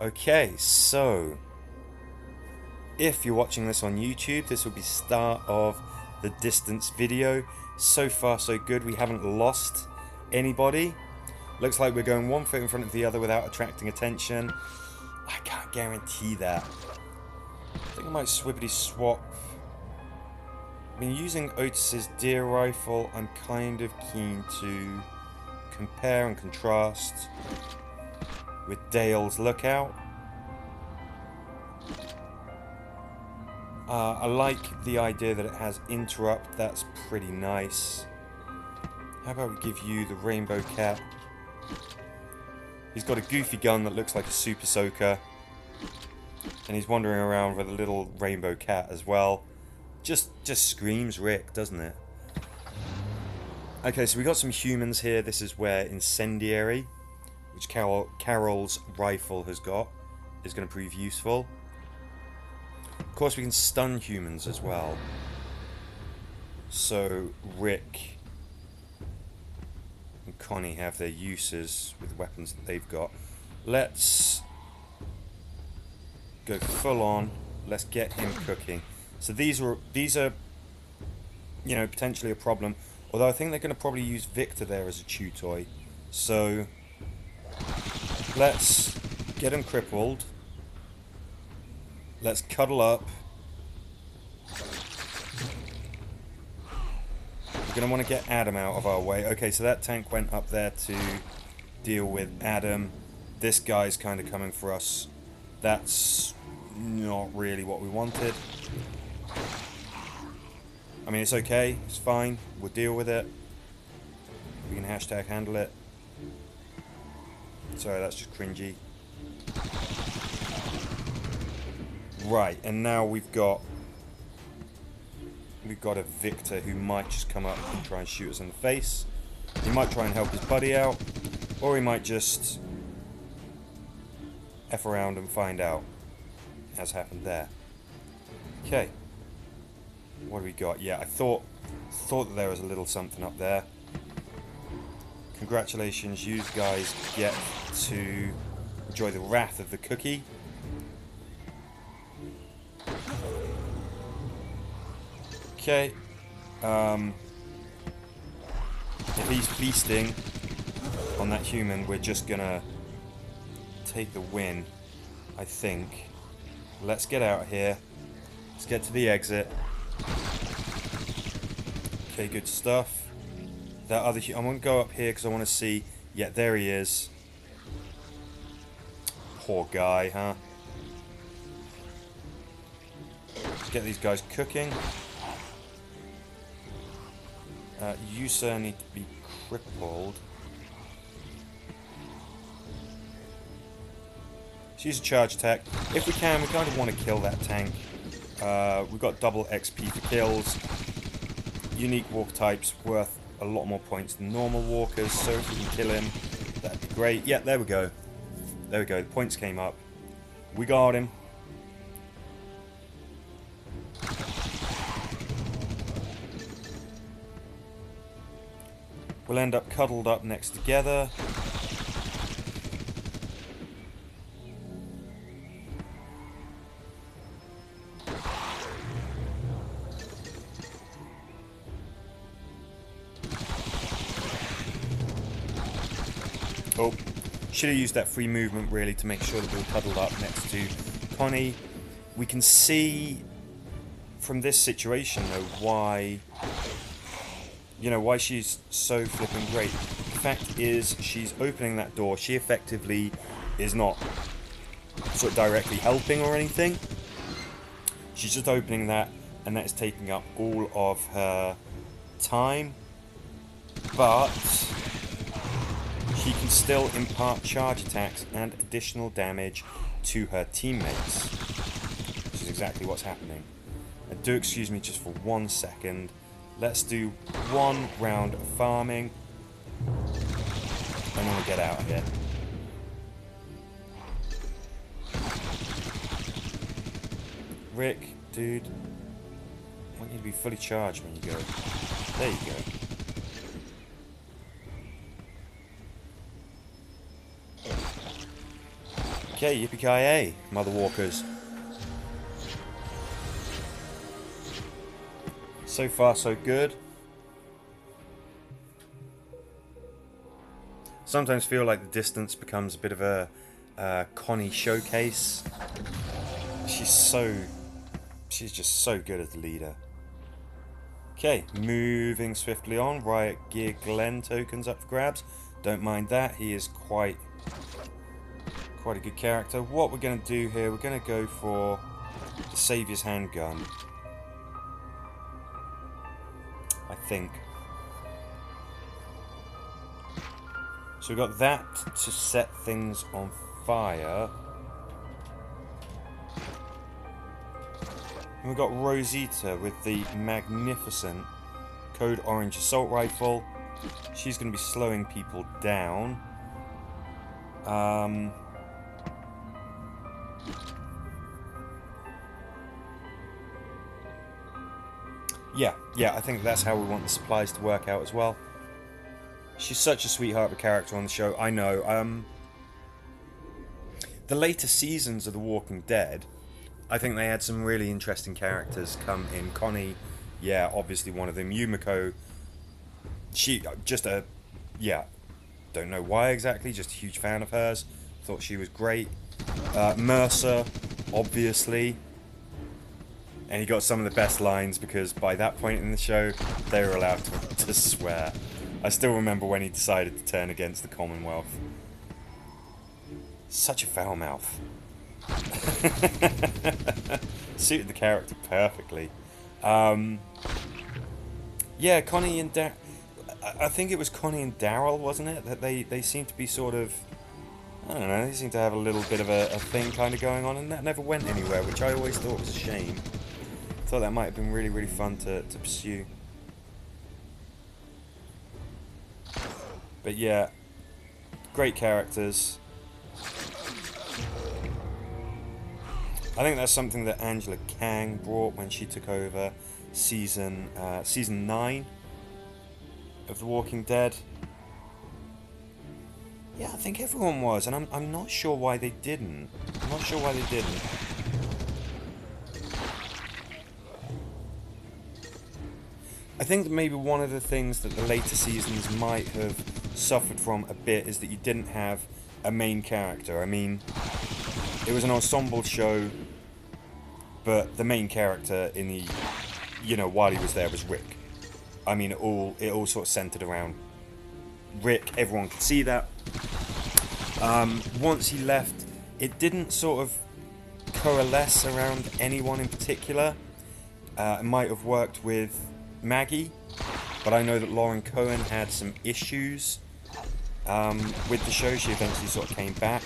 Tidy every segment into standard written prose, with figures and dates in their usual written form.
Okay, so if you're watching this on YouTube, this will be start of the distance video. So far so good, we haven't lost anybody. Looks like we're going one foot in front of the other without attracting attention. I can't guarantee that. I think I might swippity swap. I mean, using Otis's deer rifle, I'm kind of keen to compare and contrast with Dale's lookout. I like the idea that it has interrupt. That's pretty nice. How about we give you the Rainbow Cat? He's got a goofy gun that looks like a Super Soaker. And he's wandering around with a little Rainbow Cat as well. Just screams Rick, doesn't it? Okay, so we got some humans here. This is where Incendiary, which Carol's rifle has got, is going to prove useful. Of course, we can stun humans as well. So Rick and Connie have their uses with weapons that they've got. Let's go full on. Let's get him cooking. So these are, you know, potentially a problem. Although I think they're going to probably use Victor there as a chew toy. So let's get him crippled. Let's cuddle up. We're going to want to get Adam out of our way. Okay, so that tank went up there to deal with Adam. This guy's kind of coming for us. That's not really what we wanted. I mean, it's okay. It's fine. We'll deal with it. We can hashtag handle it. Sorry, that's just cringy. Right, and now we've got a Victor who might just come up and try and shoot us in the face. He might try and help his buddy out, or he might just F around and find out, as happened there. Okay. What do we got? Yeah, I thought that there was a little something up there. Congratulations, you guys get to enjoy the wrath of the cookie. Okay. If he's feasting on that human, we're just gonna take the win, I think. Let's get out of here. Let's get to the exit. Okay, good stuff. That other I won't go up here because I want to see. Yeah, there he is. Poor guy, huh? Let's get these guys cooking. You sir need to be crippled. Let's use a charge attack. If we can, we kind of want to kill that tank. We've got double XP for kills. Unique walk types worth a lot more points than normal walkers, so if we can kill him, that'd be great. Yeah, there we go. There we go, the points came up. We got him. We'll end up cuddled up next together. Oh, should have used that free movement really to make sure that we were cuddled up next to Connie. We can see from this situation though why, you know, why she's so flipping great. The fact is, she's opening that door. She effectively is not sort of directly helping or anything. She's just opening that, and that is taking up all of her time. But she can still impart charge attacks and additional damage to her teammates, which is exactly what's happening. And do excuse me just for 1 second. Let's do one round of farming, and then we'll get out of here. Rick, dude, I want you to be fully charged when you go. There you go. Okay, yippee-ki-yay, Mother Walkers. So far, so good. Sometimes feel like the distance becomes a bit of a Connie showcase. She's just so good as the leader. Okay, moving swiftly on. Riot Gear Glenn tokens up for grabs. Don't mind that. He is quite a good character. What we're going to do here, we're going to go for the Saviour's Handgun. I think. So we've got that to set things on fire. And we've got Rosita with the magnificent Code Orange Assault Rifle. She's going to be slowing people down. Yeah, I think that's how we want the supplies to work out as well. She's such a sweetheart of a character on the show. I know. The later seasons of The Walking Dead, I think they had some really interesting characters come in. Connie, yeah, obviously one of them. Yumiko, she just don't know why exactly, just a huge fan of hers. Thought she was great. Mercer, obviously. And he got some of the best lines because by that point in the show, they were allowed to swear. I still remember when he decided to turn against the Commonwealth. Such a foul mouth. Suited the character perfectly. Yeah, Connie and I think it was Connie and Daryl, wasn't it? That they seem to be sort of, I don't know, they seem to have a little bit of a thing kind of going on, and that never went anywhere, which I always thought was a shame. Thought that might have been really, really fun to pursue. But yeah, great characters. I think that's something that Angela Kang brought when she took over season 9 of The Walking Dead. Yeah, I think everyone was, and I'm not sure why they didn't. I'm not sure why they didn't. I think that maybe one of the things that the later seasons might have suffered from a bit is that you didn't have a main character. I mean, it was an ensemble show, but the main character in the, while he was there was Rick. I mean, it all sort of centered around Rick. Everyone could see that. Once he left, it didn't sort of coalesce around anyone in particular. It might have worked with Maggie, but I know that Lauren Cohen had some issues with the show. She eventually sort of came back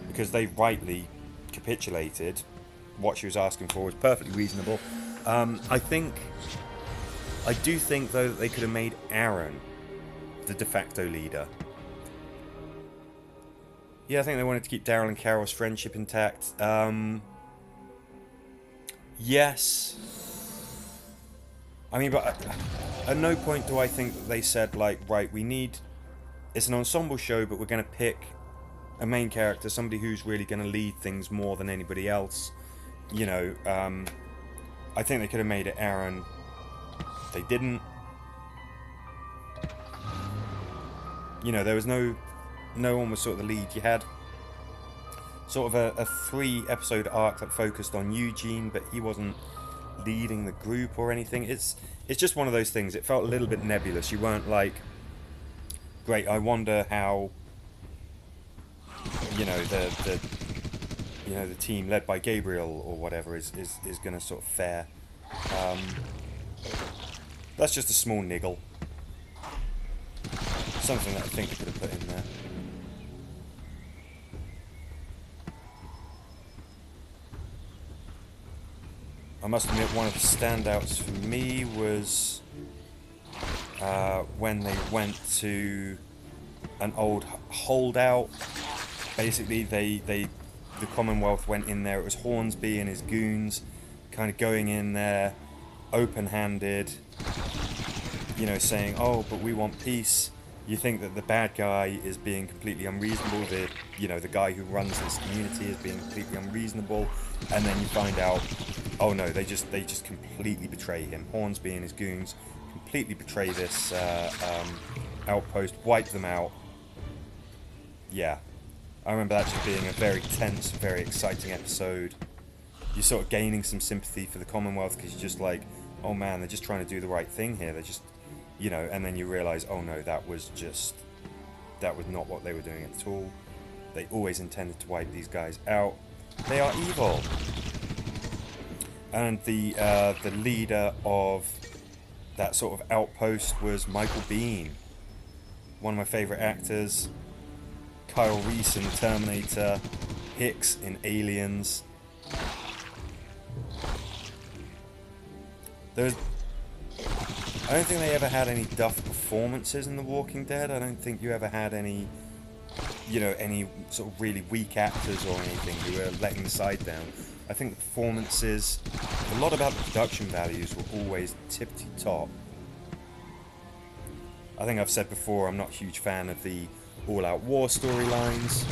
because they rightly capitulated. What she was asking for was perfectly reasonable. I do think though that they could have made Aaron the de facto leader. Yeah, I think they wanted to keep Daryl and Carol's friendship intact. Yes. I mean, but at no point do I think that they said, like, right, it's an ensemble show, but we're going to pick a main character, somebody who's really going to lead things more than anybody else. I think they could have made it Aaron. They didn't. There was no one was sort of the lead. You had sort of a 3-episode arc that focused on Eugene, but he wasn't leading the group or anything. It's just one of those things. It felt a little bit nebulous. You weren't like, great, I wonder how the team led by Gabriel or whatever is going to sort of fare. That's just a small niggle. Something that I think they could have put in there. I must admit, one of the standouts for me was when they went to an old holdout. Basically, the Commonwealth went in there. It was Hornsby and his goons, kind of going in there, open-handed, saying, "Oh, but we want peace." You think that the bad guy is being completely unreasonable, the guy who runs this community is being completely unreasonable, and then you find out, oh no, they just completely betray him. Hornsby and his goons completely betray this outpost, wipe them out. Yeah, I remember that just being a very tense, very exciting episode. You're sort of gaining some sympathy for the Commonwealth because you're just like, oh man, they're just trying to do the right thing here. They're just, and then you realise, oh no, that was not what they were doing at all. They always intended to wipe these guys out. They are evil. And the leader of that sort of outpost was Michael Biehn, one of my favourite actors. Kyle Reese in Terminator, Hicks in Aliens. I don't think they ever had any duff performances in The Walking Dead. I don't think you ever had any, any sort of really weak actors or anything who were letting the side down. I think the performances, a lot about the production values were always tippity top. I think I've said before, I'm not a huge fan of the all-out war storylines.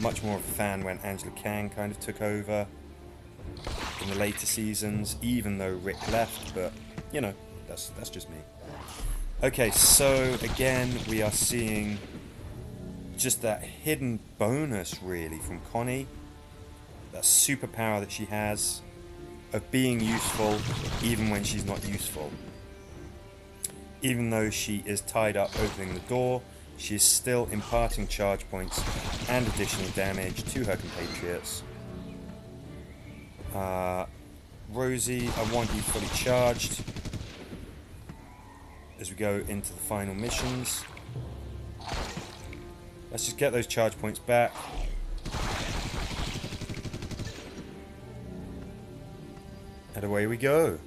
Much more of a fan when Angela Kang kind of took over in the later seasons, even though Rick left, but, that's just me. Okay, so again, we are seeing just that hidden bonus, really, from Connie. That superpower that she has of being useful even when she's not useful. Even though she is tied up opening the door, she is still imparting charge points and additional damage to her compatriots. Rosie, I want you fully charged as we go into the final missions. Let's just get those charge points back. And away we go.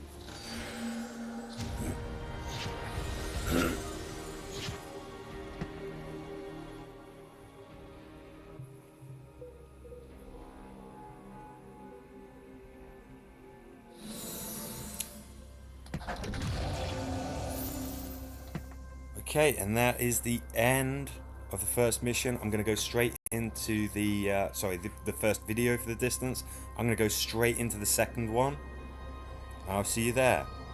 Okay, and that is the end of the first mission. I'm going to go straight into the first video for the distance. I'm going to go straight into the second one. I'll see you there.